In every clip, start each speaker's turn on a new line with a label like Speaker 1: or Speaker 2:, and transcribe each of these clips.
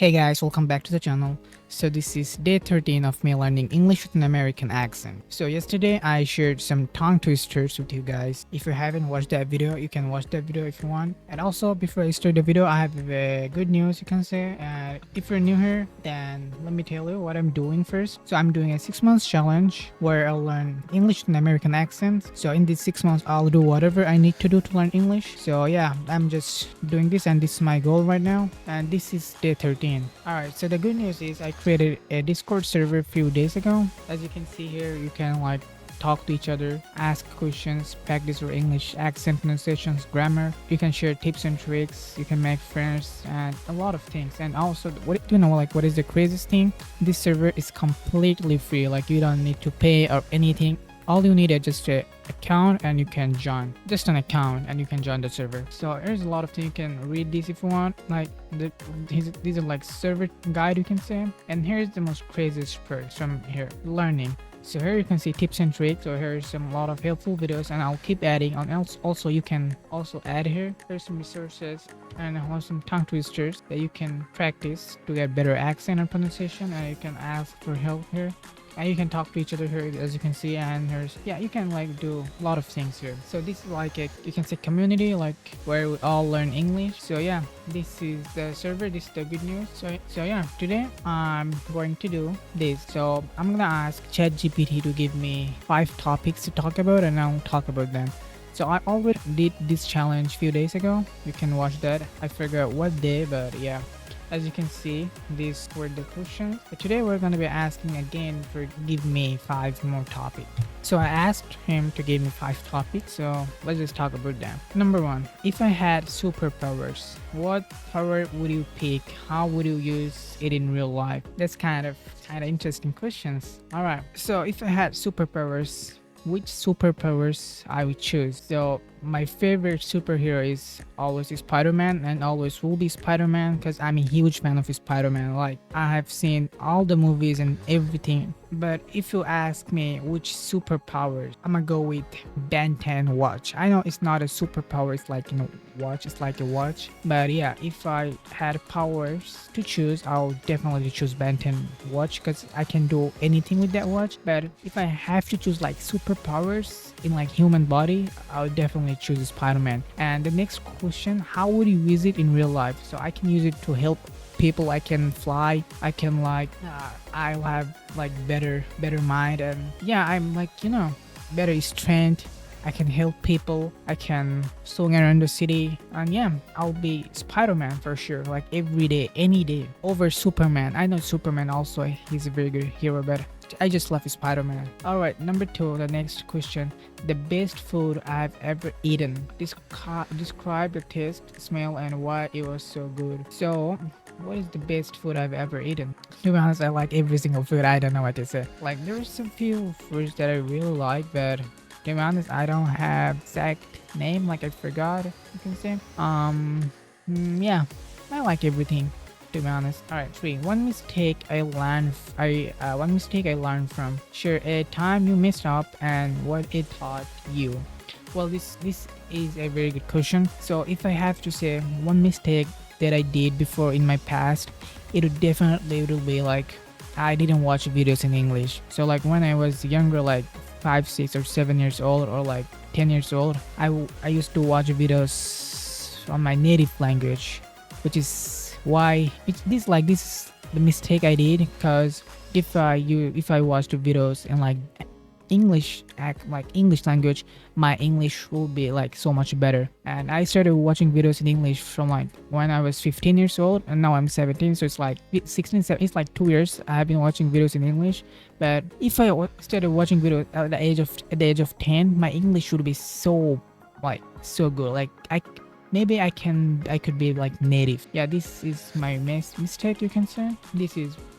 Speaker 1: Hey guys, welcome back to the channel. So this is day 13 of me learning English with an American accent. So yesterday I shared some tongue twisters with you guys. If you haven't watched that video, you can watch that video if you want. And also before I start the video, I have good news you can say. If you're new here, then let me tell you what I'm doing first. So I'm doing a 6 months challenge where I'll learn English with an American accent. So in these 6 months, I'll do whatever I need to do to learn English. So yeah, I'm just doing this and this is my goal right now. And this is day 13. Alright, so the good news is I created a Discord server a few days ago. As you can see here, you can like talk to each other, ask questions, practice your English accent, pronunciations, grammar. You can share tips and tricks, you can make friends and a lot of things. And also, what do you know, like what is the craziest thing? This server is completely free, like you don't need to pay or anything. All you need is just an account and you can join. Just an account and you can join the server. So there's a lot of things. You can read this if you want. Like these are like server guide you can say. And here's the most craziest part from here, learning. So here you can see tips and tricks. So here's some lot of helpful videos and I'll keep adding on else. Also you can also add here. There's some resources and also some tongue twisters that you can practice to get better accent and pronunciation, and you can ask for help here. And you can talk to each other here as you can see, and here's you can like do a lot of things here. So this is like a, you can say, community like where we all learn English. So yeah, this is the server, this is the good news. So yeah, today I'm going to do this. So I'm gonna ask ChatGPT to give me 5 topics to talk about and I'll talk about them. So I already did this challenge a few days ago. You can watch that. I forgot what day, but yeah. As you can see, these were the questions. But today we're going to be asking again for give me 5 more topics. So I asked him to give me 5 topics. So let's just talk about them. Number 1, if I had superpowers, what power would you pick? How would you use it in real life? That's kind of interesting questions. All right. So if I had superpowers, which superpowers I would choose? So my favorite superhero is always Spider-Man and always will be Spider-Man because I'm a huge fan of Spider-Man. Like I have seen all the movies and everything. But if you ask me which superpowers, I'm gonna go with Ben 10 watch. I know it's not a superpower, it's like, watch, it's like a watch. But yeah, if I had powers to choose, I'll definitely choose Ben 10 watch because I can do anything with that watch. But if I have to choose like superpowers in like human body, I'll definitely choose Spider-Man. And the next question, how would you use it in real life? So I can use it to help people. I can fly, I can like I'll have like better mind, and yeah, I'm like better strength. I can help people, I can swing around the city, and yeah, I'll be Spider-Man for sure, like every day, any day, over Superman. I know Superman also, he's a very good hero, but I just love Spider-Man. Alright, number 2, the next question. The best food I've ever eaten. Describe the taste, smell, and why it was so good. So, what is the best food I've ever eaten? To be honest, I like every single food. I don't know what to say. Like, there's a few foods that I really like, but to be honest, I don't have exact name. Like, I forgot, you can say. Yeah, I like everything, to be honest. Alright, 3. One mistake I learned from. Share a time you messed up and what it taught you. Well, this is a very good question. So if I have to say one mistake that I did before in my past, it would be like I didn't watch videos in English. So like when I was younger, like 5, 6 or 7 years old, or like 10 years old, I used to watch videos on my native language, which is why this is the mistake I did. Because if I watch the videos in like English language, my English will be like so much better. And I started watching videos in English from like when I was 15 years old, and now I'm 17, so it's like 16, 17, it's like 2 years I have been watching videos in English. But if I started watching videos at the age of 10, my English would be so good. Like I could be like native. Yeah, this is my mistake, you can say.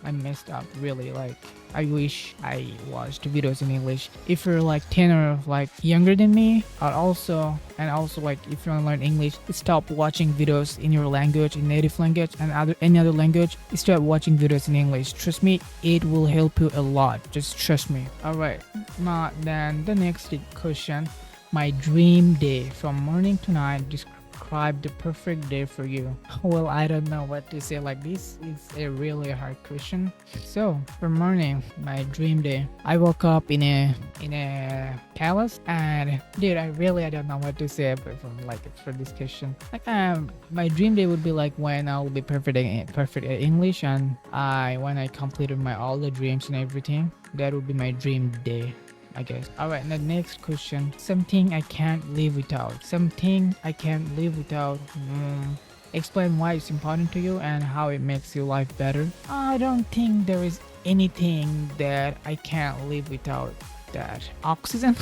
Speaker 1: I messed up really. Like I wish I watched videos in English. If you're like 10 or like younger than me, and also like if you want to learn English, stop watching videos in your language, in native language, and any other language. Start watching videos in English. Trust me, it will help you a lot. Just trust me. Alright, now then the next question. My dream day from morning to night. describe the perfect day for you? Well, I don't know what to say. Like, this is a really hard question. So for morning, my dream day, I woke up in a palace, and dude, I don't know what to say but for this question. Like, my dream day would be like when I'll be perfect at English, and I when I completed my all the dreams and everything. That would be my dream day, I guess. Alright, the next question. Something I can't live without. Something I can't live without. Explain why it's important to you and how it makes your life better. I don't think there is anything that I can't live without. That oxygen.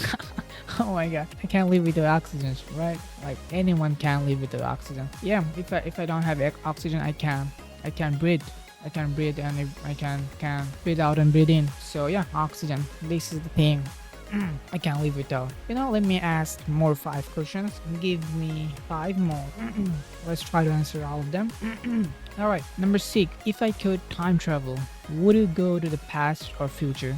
Speaker 1: Oh my god, I can't live without oxygen, right? Like, anyone can live without oxygen. Yeah, if I don't have oxygen, I can breathe. I can breathe, and I can breathe out and breathe in. So yeah, oxygen. This is the thing. I can't live without. Let me ask more 5 questions. Give me 5 more. Let's try to answer all of them. All right. Number 6. If I could time travel, would you go to the past or future?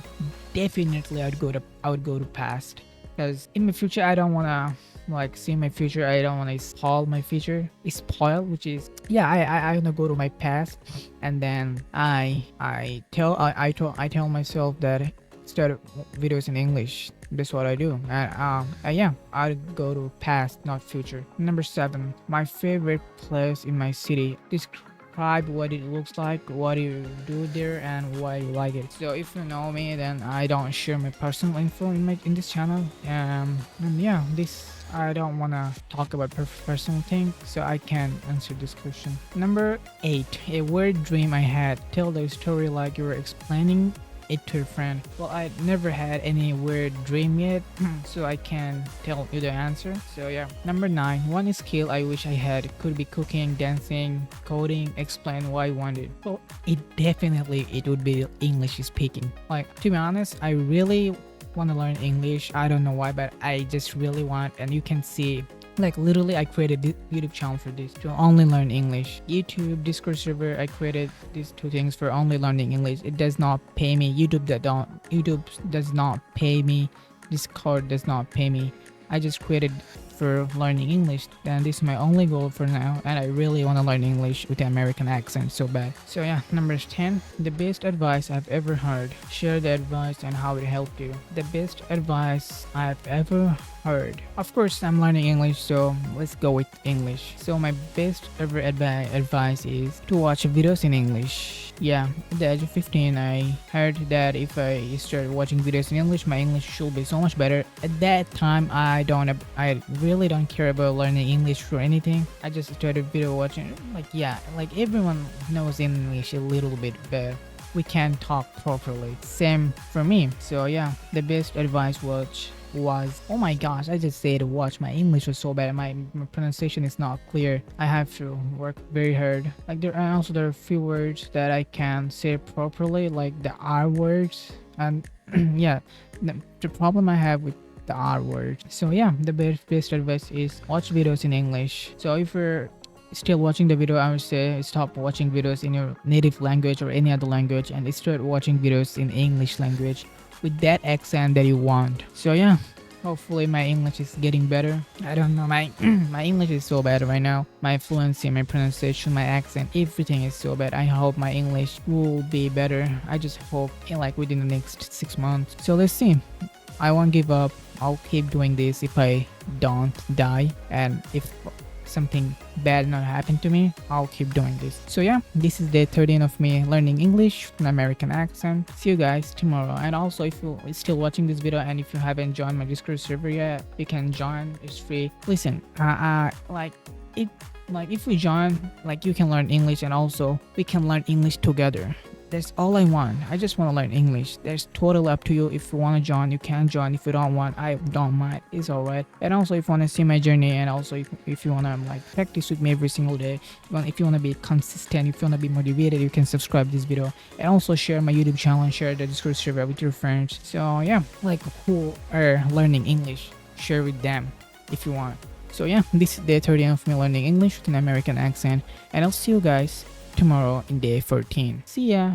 Speaker 1: Definitely, I would go to past. Because in my future, I don't wanna see my future. I don't wanna spoil my future. Which is, yeah. I wanna go to my past, and then I tell myself that start videos in English. That's what I do. And yeah, I'd go to past, not future. Number 7. My favorite place in my city. Describe what it looks like, what you do there, and why you like it. So if you know me, then I don't share my personal info in this channel. And yeah, I don't wanna talk about personal things, so I can't answer this question. Number 8. A weird dream I had. Tell the story like you were explaining it to a friend. Well, I never had any weird dream yet, so I can tell you the answer. So yeah. Number 9. One skill I wish I had. Could be cooking, dancing, coding. Explain why I want it. Well, it would be English speaking. Like, to be honest, I really want to learn English. I don't know why, but I just really want. And you can see, like, literally, I created this YouTube channel for this, to only learn English. YouTube, Discord server, I created these 2 things for only learning English. It does not pay me. YouTube does not pay me. Discord does not pay me. I just created for learning English, and this is my only goal for now, and I really want to learn English with the American accent so bad. So yeah, number 10. The best advice I've ever heard. Share the advice and how it helped you. The best advice I've ever heard. Of course, I'm learning English, so let's go with English. So my best ever advice is to watch videos in English. Yeah, at the age of 15, I heard that if I start watching videos in English, my English should be so much better. At that time, I really don't care about learning English or anything. I just started video watching. Like, yeah, like everyone knows English a little bit, but we can't talk properly. Same for me. So yeah, the best advice was, oh my gosh, I just said watch. My English was so bad. My pronunciation is not clear. I have to work very hard. Like, there are a few words that I can't say properly, like the R words. And yeah, the problem I have with the R word. So yeah, the best advice is watch videos in English. So if you're still watching the video, I would say stop watching videos in your native language or any other language, and start watching videos in English language with that accent that you want. So yeah, hopefully my English is getting better. I don't know, my my English is so bad right now. My fluency, my pronunciation, my accent, everything is so bad. I hope my English will be better. I just hope within the next 6 months. So let's see. I won't give up. I'll keep doing this if I don't die, and if something bad not happen to me, I'll keep doing this. So yeah, this is day 13 of me learning English with an American accent. See you guys tomorrow. And also, if you're still watching this video and if you haven't joined my Discord server yet, you can join. It's free. Listen, if we join, you can learn English, and also we can learn English together. That's all I want. I just want to learn English. That's totally up to you. If you want to join, you can join. If you don't want, I don't mind. It's alright. And also, if you want to see my journey, and also if you want to practice with me every single day, if you want to be consistent, if you want to be motivated, you can subscribe this video, and also share my YouTube channel and share the Discord server with your friends. So yeah, who are learning English, share with them if you want. So yeah, this is day 13 of me learning English with an American accent, and I'll see you guys tomorrow in day 14. See ya.